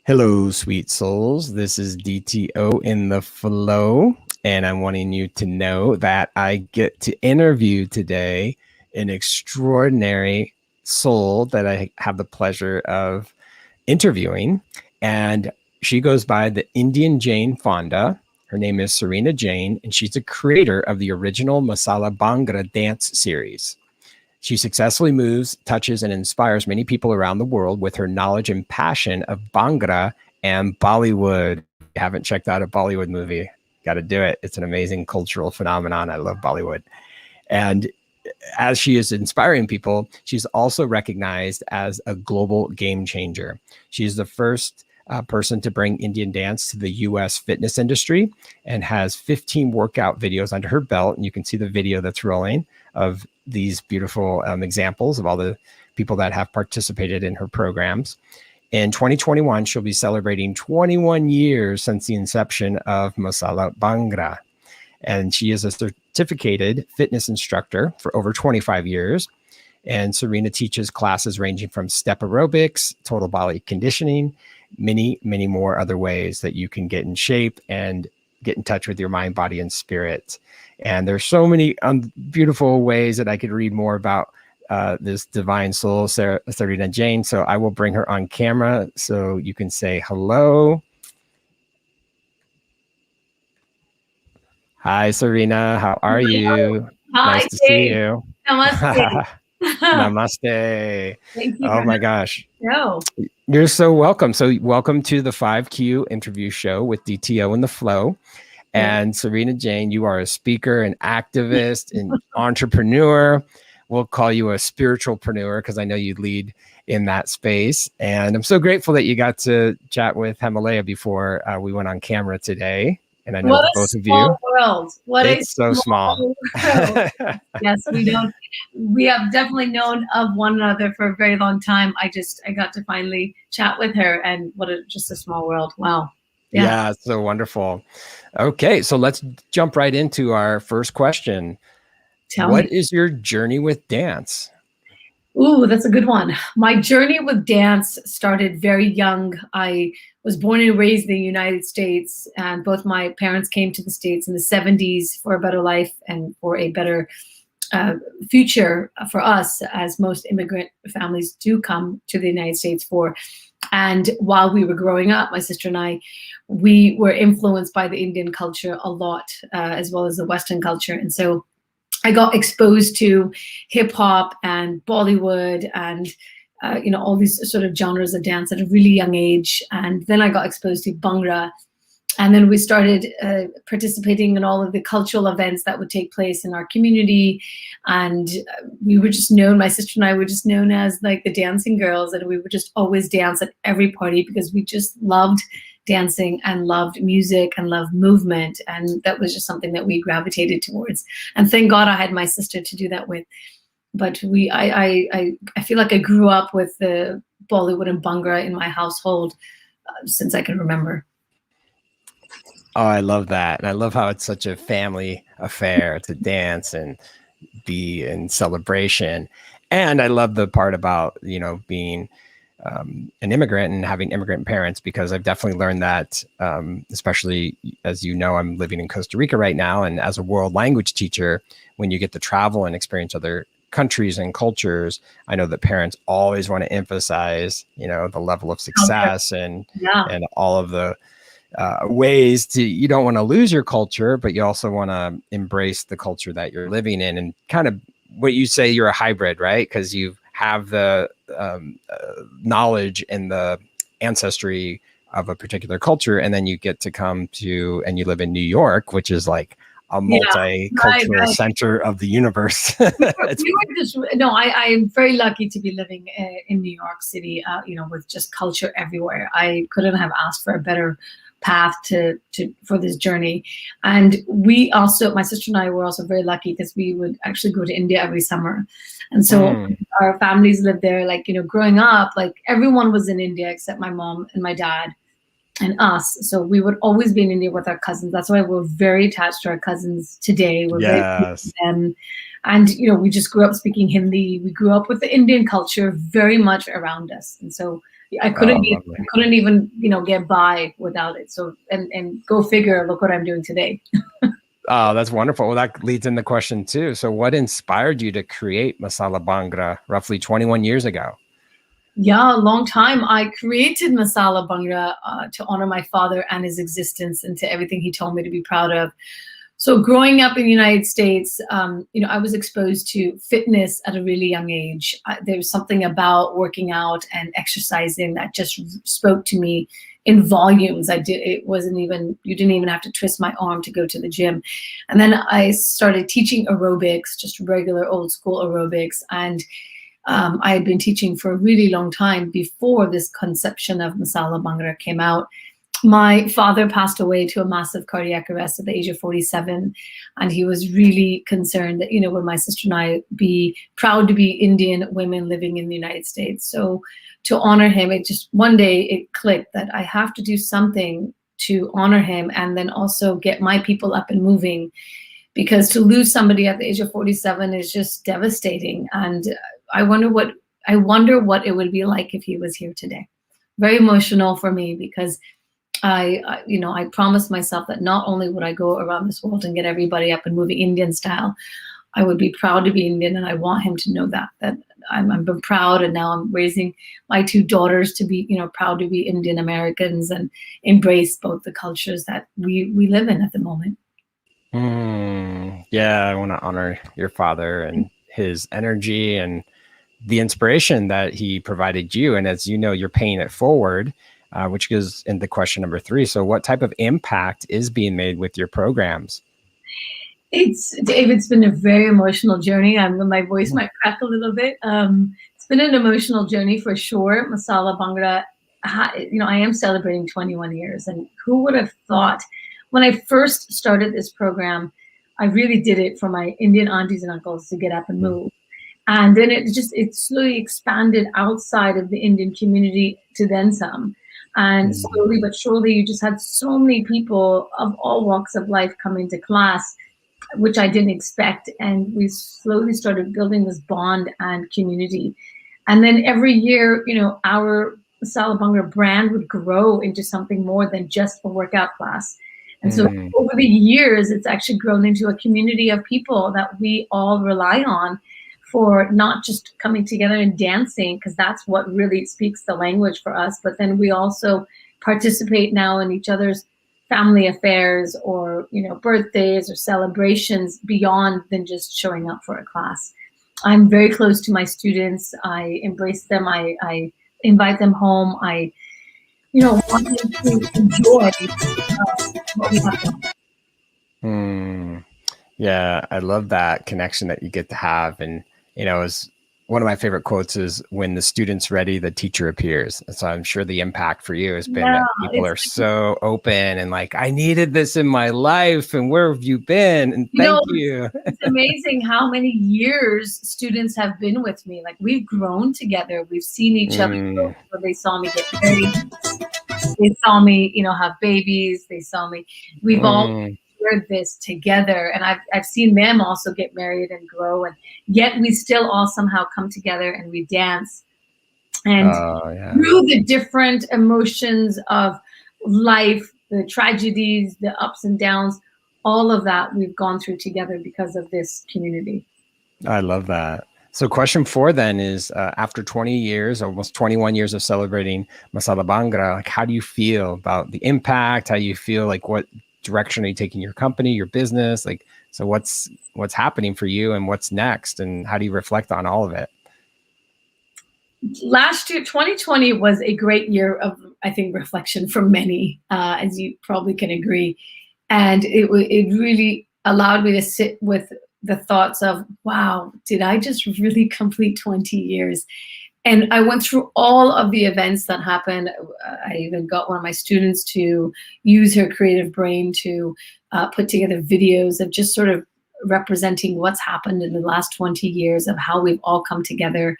Hello, sweet souls. This is DTO in the flow, and I'm wanting you to know that I get to interview today an extraordinary soul that I have the pleasure of interviewing. And she goes by the Indian Jain Fonda. Her name is Sarina Jain, and she's the creator of the original Masala Bhangra dance series. She successfully moves, touches, and inspires many people around the world with her knowledge and passion of Bhangra and Bollywood. If you haven't checked out a Bollywood movie, got to do it. It's an amazing cultural phenomenon. I love Bollywood. And as she is inspiring people, she's also recognized as a global game changer. She's the first person to bring Indian dance to the US fitness industry and has 15 workout videos under her belt. And you can see the video that's rolling of these beautiful examples of all the people that have participated in her programs. In 2021, she'll be celebrating 21 years since the inception of Masala Bhangra. And she is a certificated fitness instructor for over 25 years. And Sarina teaches classes ranging from step aerobics, total body conditioning, many, many more other ways that you can get in shape and get in touch with your mind, body, and spirit. And there's so many beautiful ways that I could read more about this divine soul, Sarina Jain. So I will bring her on camera so you can say hello. Hi, Sarina. How are you? Hi, Nice to see you. Namaste. Namaste. Thank you. Oh my gosh. No. You're so welcome. So welcome to the 5Q interview show with DTO in the Flow. And Sarina Jain, you are a speaker, an activist, an entrepreneur. We'll call you a spiritualpreneur because I know you lead in that space. And I'm so grateful that you got to chat with Himalaya before we went on camera today. And I know both of you. World. What it's so small. Yes, we have definitely known of one another for a very long time. I got to finally chat with her, and just a small world. Wow. Yeah, it's so wonderful. Okay, so let's jump right into our first question. What is your journey with dance? Ooh, that's a good one. My journey with dance started very young. I was born and raised in the United States, and both my parents came to the States in the 70s for a better life and for a better future for us, as most immigrant families do come to the United States for. And while we were growing up, my sister and I, we were influenced by the Indian culture a lot, as well as the Western culture. And so I got exposed to hip hop and Bollywood and all these sort of genres of dance at a really young age. And then I got exposed to Bhangra. And then we started participating in all of the cultural events that would take place in our community. And we were just known, my sister and I were just known as like the dancing girls. And we would just always dance at every party because we just loved dancing and loved music and loved movement. And that was just something that we gravitated towards. And thank God I had my sister to do that with. But I feel like I grew up with the Bollywood and Bhangra in my household since I can remember. Oh, I love that. And I love how it's such a family affair to dance and be in celebration. And I love the part about, being an immigrant and having immigrant parents, because I've definitely learned that, especially as you know, I'm living in Costa Rica right now. And as a world language teacher, when you get to travel and experience other countries and cultures, I know that parents always want to emphasize, the level of success and all of the ways you don't want to lose your culture, but you also want to embrace the culture that you're living in, and kind of what you say, you're a hybrid, right? Because you have the knowledge and the ancestry of a particular culture, and then you get to come to, and you live in New York, which is like a multicultural center of the universe. I'm very lucky to be living in New York City, with just culture everywhere. I couldn't have asked for a better path for this journey. And we also, my sister and I were also very lucky because we would actually go to India every summer. And so our families lived there, growing up, everyone was in India except my mom and my dad and us. So we would always be in India with our cousins. That's why we're very attached to our cousins today. We're very close to them. And, we just grew up speaking Hindi. We grew up with the Indian culture very much around us. And so I couldn't, Oh, lovely. even, get by without it. So, and go figure, look what I'm doing today. Oh, that's wonderful. Well, that leads into question two. So what inspired you to create Masala Bhangra roughly 21 years ago? Yeah, a long time. I created Masala Bhangra to honor my father and his existence and to everything he told me to be proud of. So growing up in the United States, I was exposed to fitness at a really young age. There was something about working out and exercising that just spoke to me in volumes. It wasn't even, you didn't even have to twist my arm to go to the gym. And then I started teaching aerobics, just regular old school aerobics. And I had been teaching for a really long time before this conception of Masala Bhangra came out. My father passed away to a massive cardiac arrest at the age of 47. And he was really concerned that, would my sister and I be proud to be Indian women living in the United States. So to honor him, one day it clicked that I have to do something to honor him and then also get my people up and moving, because to lose somebody at the age of 47 is just devastating. And I wonder what it would be like if he was here today. Very emotional for me, because I promised myself that not only would I go around this world and get everybody up and moving Indian style, I would be proud to be Indian, and I want him to know that I'm proud, and now I'm raising my two daughters to be, proud to be Indian Americans and embrace both the cultures that we live in at the moment. Yeah, I want to honor your father and his energy and the inspiration that he provided you. And as you know, you're paying it forward, which goes into question number three. So what type of impact is being made with your programs? It's been a very emotional journey. My voice might crack a little bit. It's been an emotional journey for sure. Masala Bhangra, I am celebrating 21 years. And who would have thought, when I first started this program, I really did it for my Indian aunties and uncles to get up and move. And then it slowly expanded outside of the Indian community to then some. And slowly but surely, you just had so many people of all walks of life come into class, which I didn't expect. And we slowly started building this bond and community. And then every year, our Masala Bhangra brand would grow into something more than just a workout class. And so over the years, it's actually grown into a community of people that we all rely on for not just coming together and dancing, because that's what really speaks the language for us. But then we also participate now in each other's family affairs or, birthdays or celebrations beyond than just showing up for a class. I'm very close to my students. I embrace them. I invite them home. I want them to enjoy what we have. Yeah, I love that connection that you get to have. And, as one of my favorite quotes is, when the student's ready, the teacher appears. And so I'm sure the impact for you has been that people are so open and like, I needed this in my life. And where have you been? And thank you. It's amazing how many years students have been with me. Like, we've grown together. We've seen each other grow. So they saw me get married. They saw me, have babies. They saw me. We've all this together, and I've seen them also get married and grow, and yet we still all somehow come together and we dance. And through the different emotions of life, the tragedies, the ups and downs, all of that we've gone through together because of this community. I love that. So question 4 then is, after 20 years, almost 21 years of celebrating Masala Bhangra, like, how do you feel about the impact? How do you feel, like, what direction are you taking your company, your business? Like, so what's happening for you and what's next, and how do you reflect on all of it? Last year, 2020 was a great year of, I think, reflection for many, as you probably can agree. And it really allowed me to sit with the thoughts of, wow, did I just really complete 20 years? And I went through all of the events that happened. I even got one of my students to use her creative brain to put together videos of just sort of representing what's happened in the last 20 years of how we've all come together.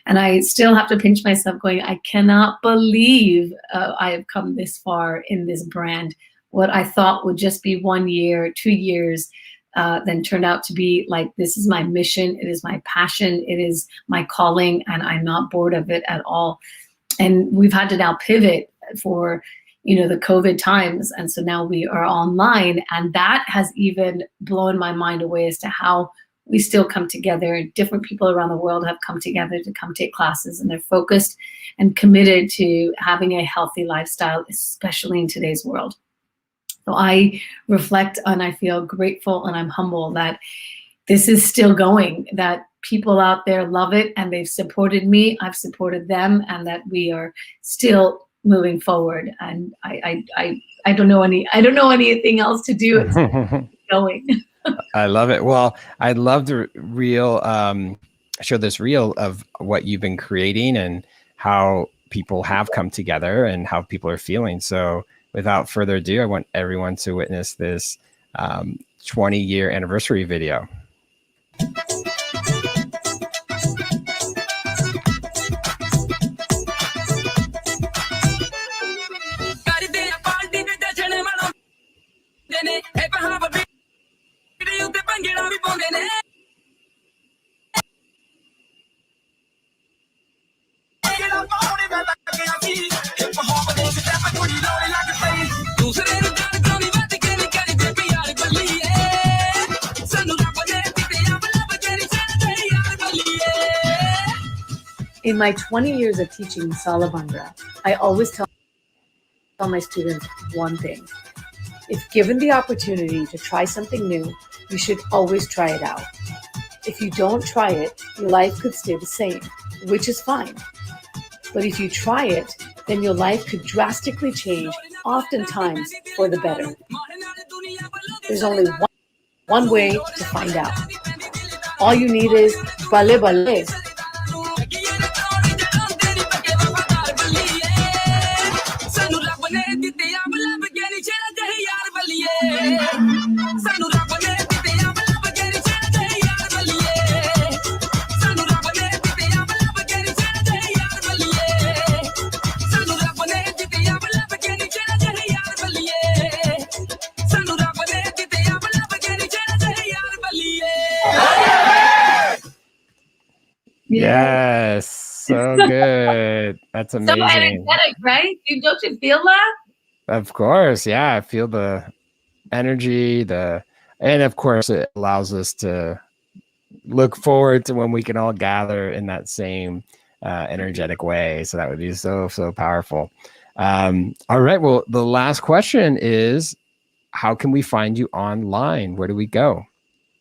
And I still have to pinch myself going, I cannot believe I have come this far in this brand. What I thought would just be 1 year, 2 years, then turned out to be like, this is my mission, it is my passion, it is my calling, and I'm not bored of it at all. And we've had to now pivot for, the COVID times. And so now we are online, and that has even blown my mind away as to how we still come together. Different people around the world have come together to come take classes, and they're focused and committed to having a healthy lifestyle, especially in today's world. So I reflect and I feel grateful and I'm humble that this is still going, that people out there love it and they've supported me, I've supported them, and that we are still moving forward. And I don't know anything else to do. It's going. I love it. Well, I'd love to show this reel of what you've been creating and how people have come together and how people are feeling. So without further ado, I want everyone to witness this 20-year anniversary video. In my 20 years of teaching Masala Bhangra, I always tell my students one thing. If given the opportunity to try something new, you should always try it out. If you don't try it, your life could stay the same, which is fine. But if you try it, then your life could drastically change, oftentimes for the better. There's only one way to find out. All you need is bale bale. Yes, so good. That's amazing. So energetic, right? Don't you feel that? Of course, yeah. I feel the energy, and of course it allows us to look forward to when we can all gather in that same energetic way. So that would be so powerful. All right, well, the last question is, how can we find you online? Where do we go?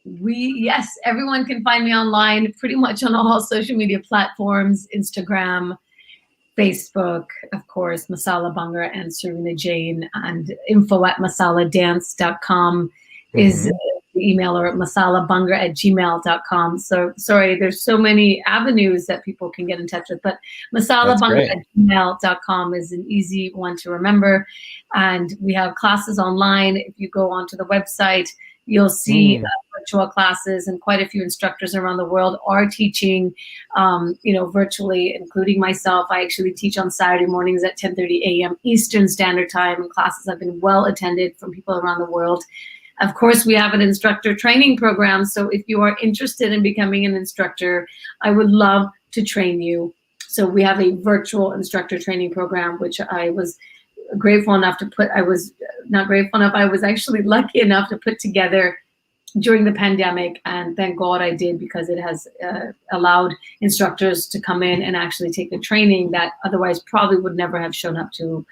Yes, everyone can find me online pretty much on all social media platforms, Instagram, Facebook, of course, Masala Bhangra and Sarina Jain, and info@masaladance.com is the email, or masalabhangra@gmail.com. So sorry, there's so many avenues that people can get in touch with, but masalabhangra@gmail.com is an easy one to remember. And we have classes online. If you go onto the website, you'll see virtual classes, and quite a few instructors around the world are teaching, virtually, including myself. I actually teach on Saturday mornings at 10:30 a.m. Eastern Standard Time, and classes have been well attended from people around the world. Of course, we have an instructor training program. So if you are interested in becoming an instructor, I would love to train you. So we have a virtual instructor training program, which I was grateful enough to put. I was not grateful enough. I was actually lucky enough to put together during the pandemic, and thank God I did, because it has allowed instructors to come in and actually take the training that otherwise probably would never have shown up to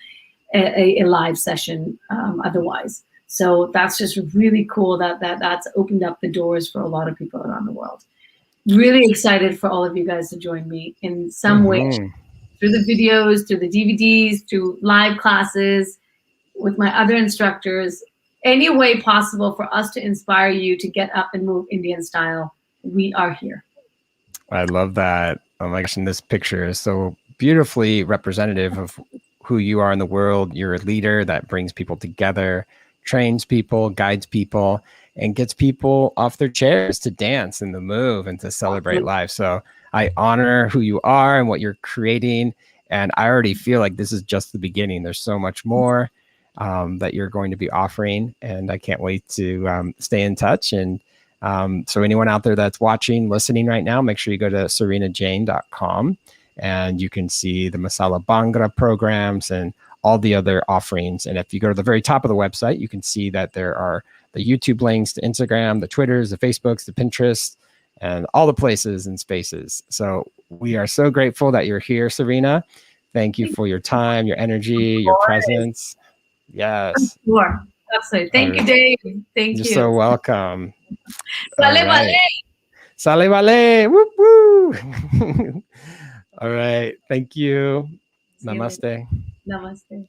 a live session otherwise. So that's just really cool that's opened up the doors for a lot of people around the world. Really excited for all of you guys to join me in some way, through the videos, through the DVDs, through live classes with my other instructors. Any way possible for us to inspire you to get up and move Indian style, we are here. I love that. Oh my gosh, and this picture is so beautifully representative of who you are in the world. You're a leader that brings people together, trains people, guides people, and gets people off their chairs to dance and to move and to celebrate life. So I honor who you are and what you're creating. And I already feel like this is just the beginning. There's so much more. that you're going to be offering. And I can't wait to stay in touch. And so anyone out there that's watching, listening right now, make sure you go to sarinajain.com and you can see the Masala Bhangra programs and all the other offerings. And if you go to the very top of the website, you can see that there are the YouTube links to Instagram, the Twitters, the Facebooks, the Pinterest, and all the places and spaces. So we are so grateful that you're here, Sarina. Thank you for your time, your energy, your presence. Yes. Sure. Absolutely. Thank you, Dave. Thank You're you. so welcome. Vale, All right. vale. Sale vale. Woo woo. All right. Thank you. See you later. Namaste. Namaste.